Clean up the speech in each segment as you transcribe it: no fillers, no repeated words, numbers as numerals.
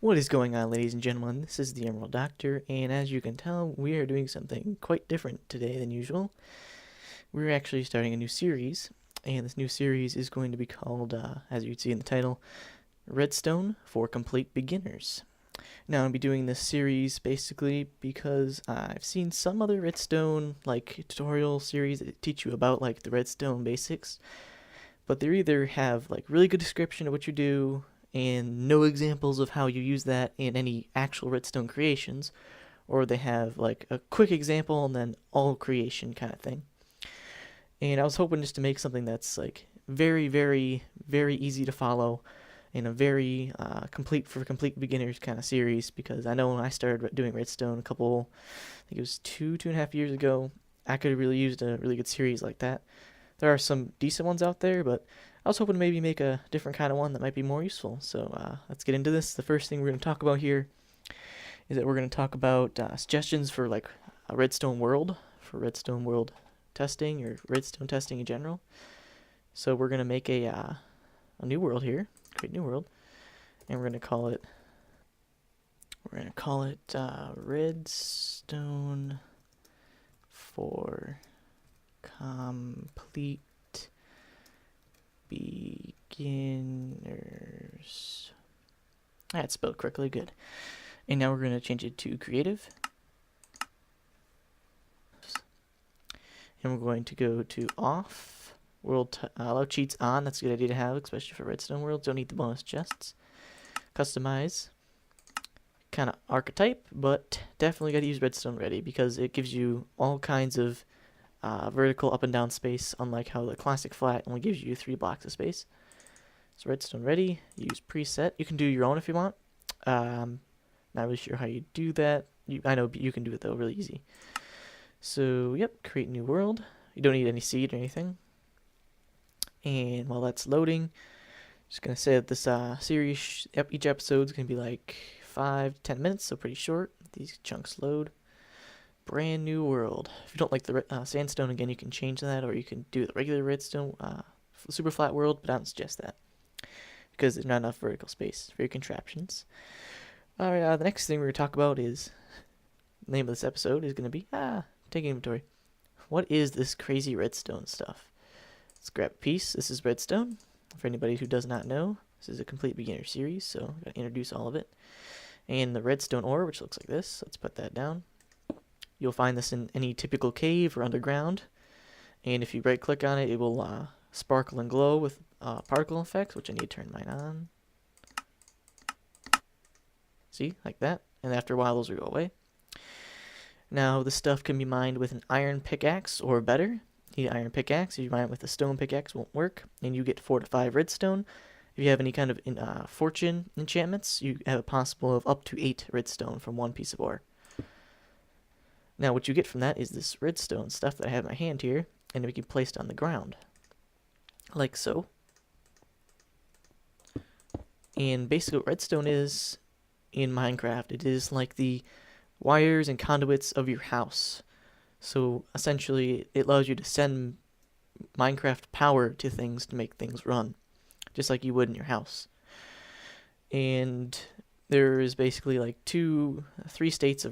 What is going on, ladies and gentlemen? This is the Emerald Doctor, and as you can tell, we are doing something quite different today than usual. We're actually starting a new series, and this new series is going to be called, as you can see in the title, Redstone for Complete Beginners. Now, I'll be doing this series basically because I've seen some other Redstone, tutorial series that teach you about, the Redstone basics, but they either have, really good description of what you do, and no examples of how you use that in any actual Redstone creations, or they have a quick example and then all creation kind of thing. And I was hoping just to make something that's very, very, very easy to follow in a very complete beginners kind of series, because I know when I started doing Redstone I think it was 2.5 years ago, I could have really used a really good series like that. There are some decent ones out there, but I was hoping to maybe make a different kind of one that might be more useful. So let's get into this. The first thing we're going to talk about here is that we're going to talk about suggestions for a Redstone world, for Redstone world testing or Redstone testing in general. So we're going to make a new world here, create a new world, and we're going to call it Redstone for Complete Beginners. That's spelled correctly, good. And now we're going to change it to creative. And we're going to go to off, world allow cheats on. That's a good idea to have, especially for Redstone worlds. Don't need the bonus chests. Customize, kind of archetype, but definitely got to use Redstone ready because it gives you all kinds of vertical up and down space, unlike how the classic flat only gives you 3 blocks of space. So Redstone ready, use preset. You can do your own if you want. Not really sure how you do that. I know you can do it though, really easy. So yep, create new world. You don't need any seed or anything. And while that's loading, just gonna say that this series, each episode is gonna be 5 to 10 minutes, so pretty short. These chunks load. Brand new world. If you don't like the sandstone, again, you can change that, or you can do the regular redstone super flat world, but I don't suggest that because there's not enough vertical space for your contraptions. Alright, the next thing we're going to talk about is, the name of this episode is going to be, take inventory. What is this crazy redstone stuff? Let's grab a piece. This is redstone. For anybody who does not know, this is a complete beginner series, so I'm going to introduce all of it. And the redstone ore, which looks like this. Let's put that down. You'll find this in any typical cave or underground, and if you right click on it, it will sparkle and glow with particle effects, which I need to turn mine on. See, like that, and after a while those will go away. Now this stuff can be mined with an iron pickaxe or better. You need an iron pickaxe. If you mine it with a stone pickaxe, it won't work, and you get 4 to 5 redstone. If you have any kind of fortune enchantments, you have a possible of up to 8 redstone from one piece of ore. Now what you get from that is this redstone stuff that I have in my hand here, and it can be placed on the ground, like so. And basically what redstone is in Minecraft, it is like the wires and conduits of your house. So essentially it allows you to send Minecraft power to things to make things run, just like you would in your house. And there is basically 2 shapes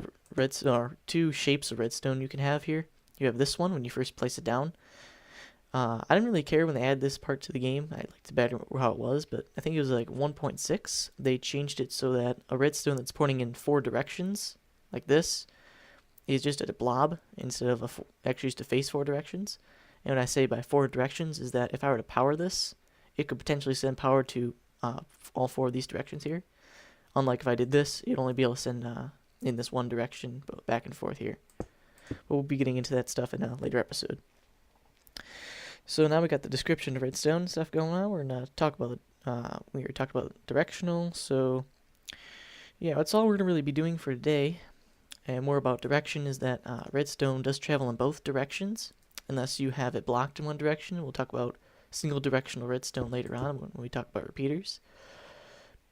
of redstone you can have here. You have this one when you first place it down. I didn't really care when they added this part to the game. I liked it better how it was, but I think it was 1.6. They changed it so that a redstone that's pointing in 4 directions, like this, is just a blob instead of actually used to face 4 directions. And what I say by 4 directions is that if I were to power this, it could potentially send power to all 4 of these directions here. Unlike if I did this, you'd only be able to send in this one direction, but back and forth here. But we'll be getting into that stuff in a later episode. So now we got the description of redstone stuff going on. We're gonna talk about we already talked about directional. So yeah, that's all we're gonna really be doing for today. And more about direction is that redstone does travel in both directions, unless you have it blocked in one direction. We'll talk about single directional redstone later on when we talk about repeaters.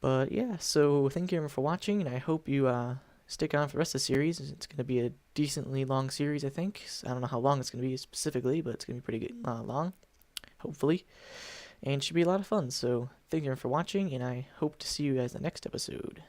But yeah, so thank you everyone for watching, and I hope you stick on for the rest of the series. It's going to be a decently long series, I think. I don't know how long it's going to be specifically, but it's going to be pretty good, long, hopefully. And it should be a lot of fun. So thank you everyone for watching, and I hope to see you guys in the next episode.